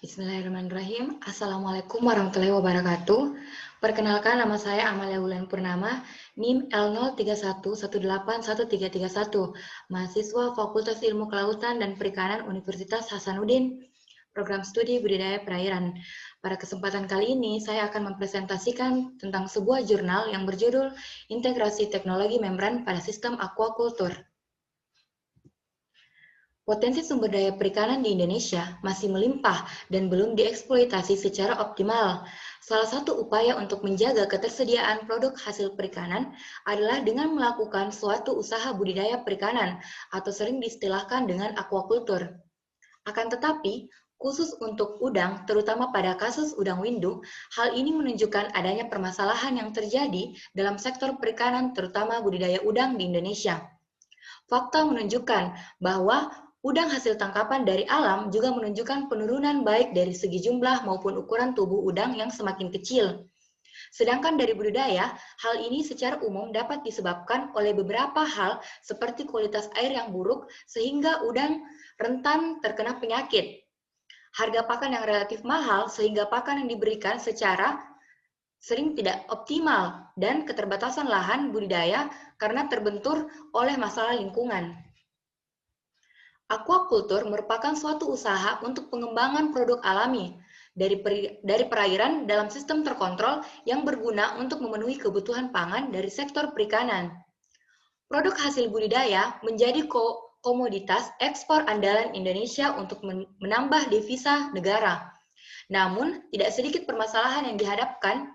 Bismillahirrahmanirrahim. Assalamualaikum warahmatullahi wabarakatuh. Perkenalkan, nama saya Amalia Wulan Purnama, NIM L0311811331, mahasiswa Fakultas Ilmu Kelautan dan Perikanan Universitas Hasanuddin, program studi budidaya perairan. Pada kesempatan kali ini, saya akan mempresentasikan tentang sebuah jurnal yang berjudul Integrasi Teknologi Membran pada Sistem Aquaculture. Potensi sumber daya perikanan di Indonesia masih melimpah dan belum dieksploitasi secara optimal. Salah satu upaya untuk menjaga ketersediaan produk hasil perikanan adalah dengan melakukan suatu usaha budidaya perikanan atau sering diistilahkan dengan aquaculture. Akan tetapi, khusus untuk udang, terutama pada kasus udang windu, hal ini menunjukkan adanya permasalahan yang terjadi dalam sektor perikanan, terutama budidaya udang di Indonesia. Fakta menunjukkan bahwa udang hasil tangkapan dari alam juga menunjukkan penurunan baik dari segi jumlah maupun ukuran tubuh udang yang semakin kecil. Sedangkan dari budidaya, hal ini secara umum dapat disebabkan oleh beberapa hal seperti kualitas air yang buruk sehingga udang rentan terkena penyakit. Harga pakan yang relatif mahal sehingga pakan yang diberikan secara sering tidak optimal dan keterbatasan lahan budidaya karena terbentur oleh masalah lingkungan. Aquaculture merupakan suatu usaha untuk pengembangan produk alami dari perairan dalam sistem terkontrol yang berguna untuk memenuhi kebutuhan pangan dari sektor perikanan. Produk hasil budidaya menjadi komoditas ekspor andalan Indonesia untuk menambah devisa negara. Namun, tidak sedikit permasalahan yang dihadapkan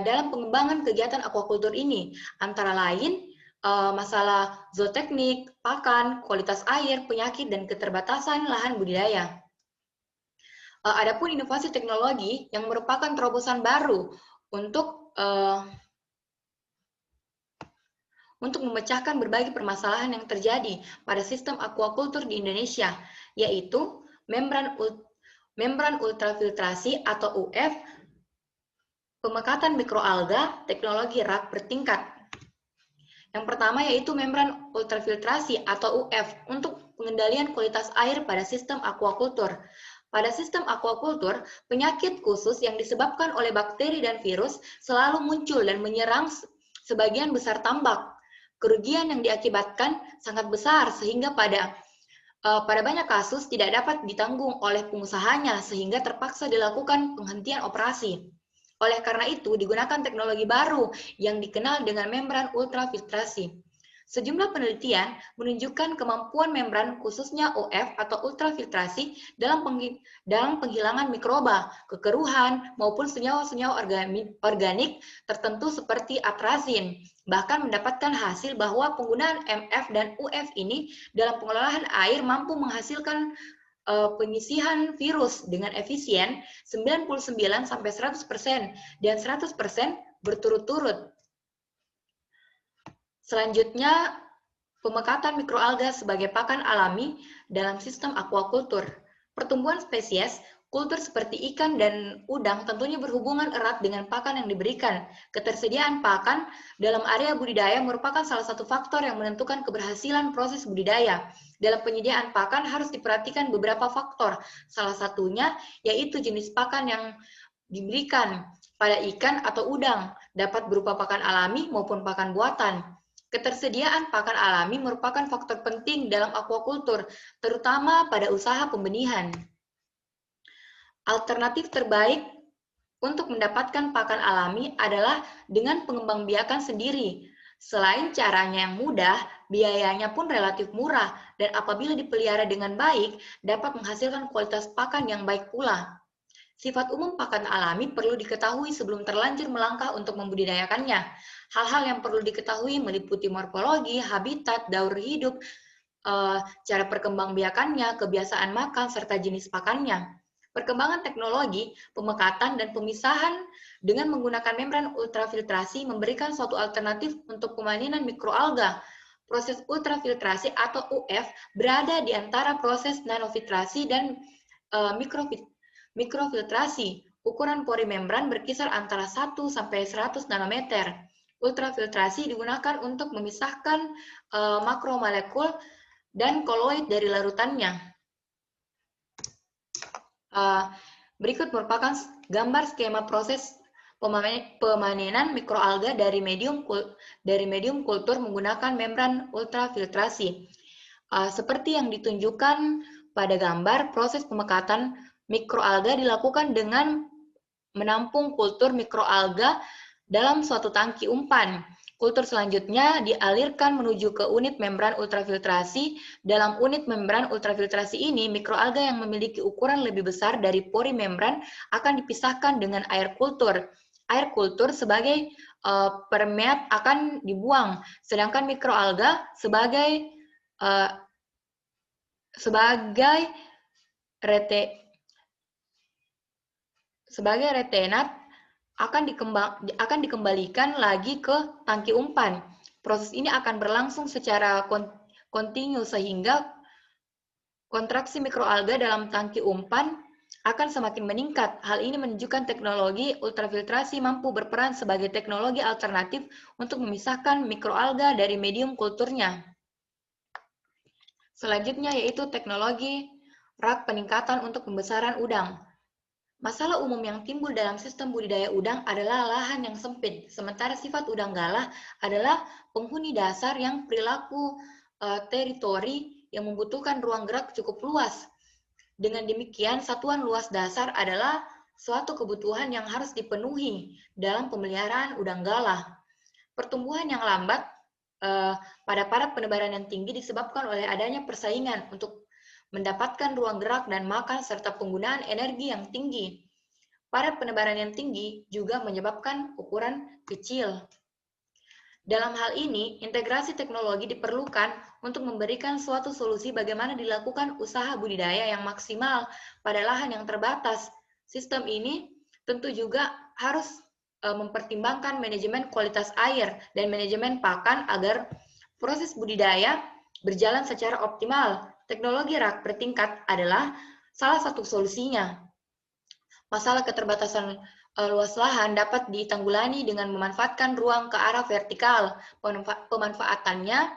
dalam pengembangan kegiatan aquaculture ini, antara lain masalah zooteknik, pakan, kualitas air, penyakit, dan keterbatasan lahan budidaya. Adapun inovasi teknologi yang merupakan terobosan baru untuk memecahkan berbagai permasalahan yang terjadi pada sistem aquaculture di Indonesia, yaitu membran ultrafiltrasi atau UF, pemekatan mikroalga, teknologi rak bertingkat. Yang pertama yaitu membran ultrafiltrasi atau UF untuk pengendalian kualitas air pada sistem aquaculture. Pada sistem aquaculture, penyakit khusus yang disebabkan oleh bakteri dan virus selalu muncul dan menyerang sebagian besar tambak. Kerugian yang diakibatkan sangat besar sehingga pada banyak kasus tidak dapat ditanggung oleh pengusahanya sehingga terpaksa dilakukan penghentian operasi. Oleh karena itu, digunakan teknologi baru yang dikenal dengan membran ultrafiltrasi. Sejumlah penelitian menunjukkan kemampuan membran khususnya OF atau ultrafiltrasi dalam penghilangan mikroba, kekeruhan, maupun senyawa-senyawa organik tertentu seperti atrazin. Bahkan mendapatkan hasil bahwa penggunaan MF dan UF ini dalam pengelolaan air mampu menghasilkan penyisihan virus dengan efisien 99-100% dan 100% berturut-turut. Selanjutnya, pemekatan mikroalga sebagai pakan alami dalam sistem aquaculture. Pertumbuhan spesies kultur seperti ikan dan udang tentunya berhubungan erat dengan pakan yang diberikan. Ketersediaan pakan dalam area budidaya merupakan salah satu faktor yang menentukan keberhasilan proses budidaya. Dalam penyediaan pakan harus diperhatikan beberapa faktor. Salah satunya yaitu jenis pakan yang diberikan pada ikan atau udang, dapat berupa pakan alami maupun pakan buatan. Ketersediaan pakan alami merupakan faktor penting dalam aquaculture, terutama pada usaha pembenihan. Alternatif terbaik untuk mendapatkan pakan alami adalah dengan pengembangbiakan sendiri. Selain caranya yang mudah, biayanya pun relatif murah, dan apabila dipelihara dengan baik, dapat menghasilkan kualitas pakan yang baik pula. Sifat umum pakan alami perlu diketahui sebelum terlanjur melangkah untuk membudidayakannya. Hal-hal yang perlu diketahui meliputi morfologi, habitat, daur hidup, cara perkembangbiakannya, kebiasaan makan, serta jenis pakannya. Perkembangan teknologi, pemekatan, dan pemisahan dengan menggunakan membran ultrafiltrasi memberikan suatu alternatif untuk pemanenan mikroalga. Proses ultrafiltrasi atau UF berada di antara proses nanofiltrasi dan mikrofiltrasi. Ukuran pori membran berkisar antara 1 sampai 100 nanometer. Ultrafiltrasi digunakan untuk memisahkan makromolekul dan koloid dari larutannya. Berikut merupakan gambar skema proses pemanenan mikroalga dari medium kultur menggunakan membran ultrafiltrasi. Seperti yang ditunjukkan pada gambar, proses pemekatan mikroalga dilakukan dengan menampung kultur mikroalga dalam suatu tangki umpan. Kultur selanjutnya dialirkan menuju ke unit membran ultrafiltrasi. Dalam unit membran ultrafiltrasi ini, mikroalga yang memiliki ukuran lebih besar dari pori membran akan dipisahkan dengan air kultur. Air kultur sebagai permeat akan dibuang, sedangkan mikroalga sebagai retenat akan dikembalikan lagi ke tangki umpan. Proses ini akan berlangsung secara kontinu sehingga kontraksi mikroalga dalam tangki umpan akan semakin meningkat. Hal ini menunjukkan teknologi ultrafiltrasi mampu berperan sebagai teknologi alternatif untuk memisahkan mikroalga dari medium kulturnya. Selanjutnya yaitu teknologi rak peningkatan untuk pembesaran udang. Masalah umum yang timbul dalam sistem budidaya udang adalah lahan yang sempit, sementara sifat udang galah adalah penghuni dasar yang perilaku teritori yang membutuhkan ruang gerak cukup luas. Dengan demikian, satuan luas dasar adalah suatu kebutuhan yang harus dipenuhi dalam pemeliharaan udang galah. Pertumbuhan yang lambat pada padat penebaran yang tinggi disebabkan oleh adanya persaingan untuk mendapatkan ruang gerak dan makan serta penggunaan energi yang tinggi. Padat penebaran yang tinggi juga menyebabkan ukuran kecil. Dalam hal ini, integrasi teknologi diperlukan untuk memberikan suatu solusi bagaimana dilakukan usaha budidaya yang maksimal pada lahan yang terbatas. Sistem ini tentu juga harus mempertimbangkan manajemen kualitas air dan manajemen pakan agar proses budidaya berjalan secara optimal. Teknologi rak bertingkat adalah salah satu solusinya. Masalah keterbatasan luas lahan dapat ditanggulangi dengan memanfaatkan ruang ke arah vertikal. Pemanfaatannya,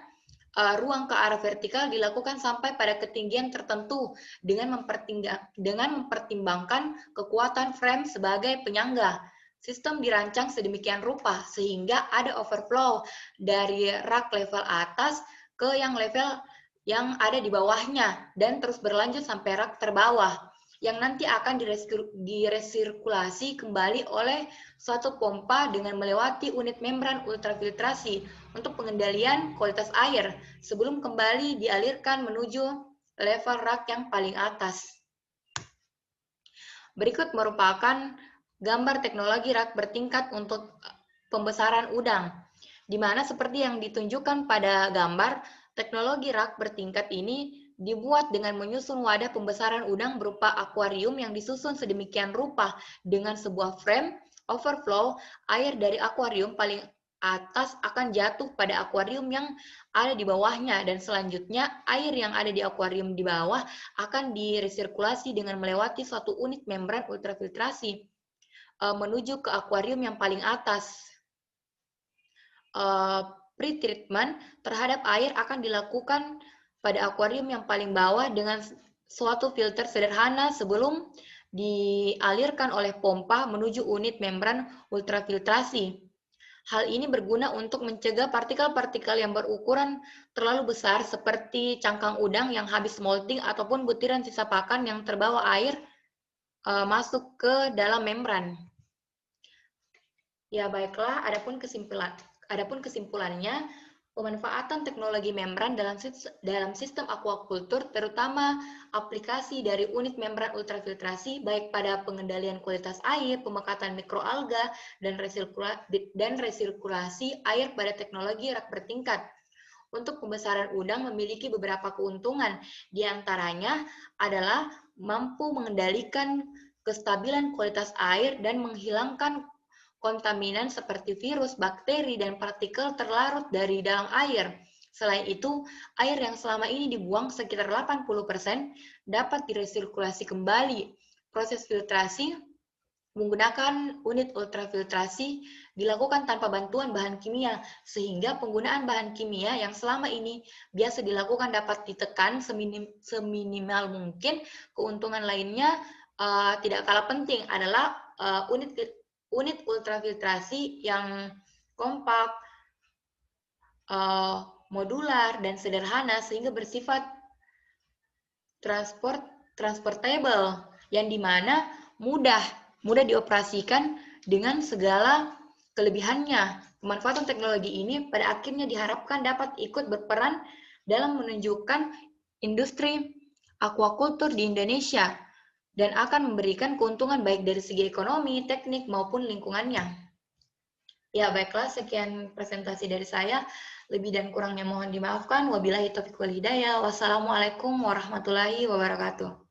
ruang ke arah vertikal dilakukan sampai pada ketinggian tertentu dengan mempertimbangkan kekuatan frame sebagai penyangga. Sistem dirancang sedemikian rupa sehingga ada overflow dari rak level atas ke yang level yang ada di bawahnya dan terus berlanjut sampai rak terbawah yang nanti akan diresirkulasi kembali oleh suatu pompa dengan melewati unit membran ultrafiltrasi untuk pengendalian kualitas air sebelum kembali dialirkan menuju level rak yang paling atas. Berikut merupakan gambar teknologi rak bertingkat untuk pembesaran udang, di mana seperti yang ditunjukkan pada gambar, teknologi rak bertingkat ini dibuat dengan menyusun wadah pembesaran udang berupa akuarium yang disusun sedemikian rupa dengan sebuah frame overflow air dari akuarium paling atas akan jatuh pada akuarium yang ada di bawahnya dan selanjutnya air yang ada di akuarium di bawah akan diresirkulasi dengan melewati suatu unit membran ultrafiltrasi menuju ke akuarium yang paling atas. Pretreatment terhadap air akan dilakukan pada akuarium yang paling bawah dengan suatu filter sederhana sebelum dialirkan oleh pompa menuju unit membran ultrafiltrasi. Hal ini berguna untuk mencegah partikel-partikel yang berukuran terlalu besar seperti cangkang udang yang habis molting ataupun butiran sisa pakan yang terbawa air masuk ke dalam membran. Ya baiklah, adapun kesimpulannya, pemanfaatan teknologi membran dalam sistem aquaculture, terutama aplikasi dari unit membran ultrafiltrasi, baik pada pengendalian kualitas air, pemekatan mikroalga, dan resirkulasi air pada teknologi rak bertingkat. Untuk pembesaran udang memiliki beberapa keuntungan, diantaranya adalah mampu mengendalikan kestabilan kualitas air dan menghilangkan kontaminan seperti virus, bakteri, dan partikel terlarut dari dalam air. Selain itu, air yang selama ini dibuang sekitar 80% dapat diresirkulasi kembali. Proses filtrasi menggunakan unit ultrafiltrasi dilakukan tanpa bantuan bahan kimia, sehingga penggunaan bahan kimia yang selama ini biasa dilakukan dapat ditekan seminimal mungkin. Keuntungan lainnya tidak kalah penting adalah unit ultrafiltrasi yang kompak, modular, dan sederhana sehingga bersifat transportable, yang dimana mudah dioperasikan dengan segala kelebihannya. Pemanfaatan teknologi ini pada akhirnya diharapkan dapat ikut berperan dalam menunjukkan industri aquaculture di Indonesia dan akan memberikan keuntungan baik dari segi ekonomi, teknik, maupun lingkungannya. Ya, baiklah, sekian presentasi dari saya. Lebih dan kurangnya mohon dimaafkan. Wabillahi taufiq wal hidayah. Wassalamualaikum warahmatullahi wabarakatuh.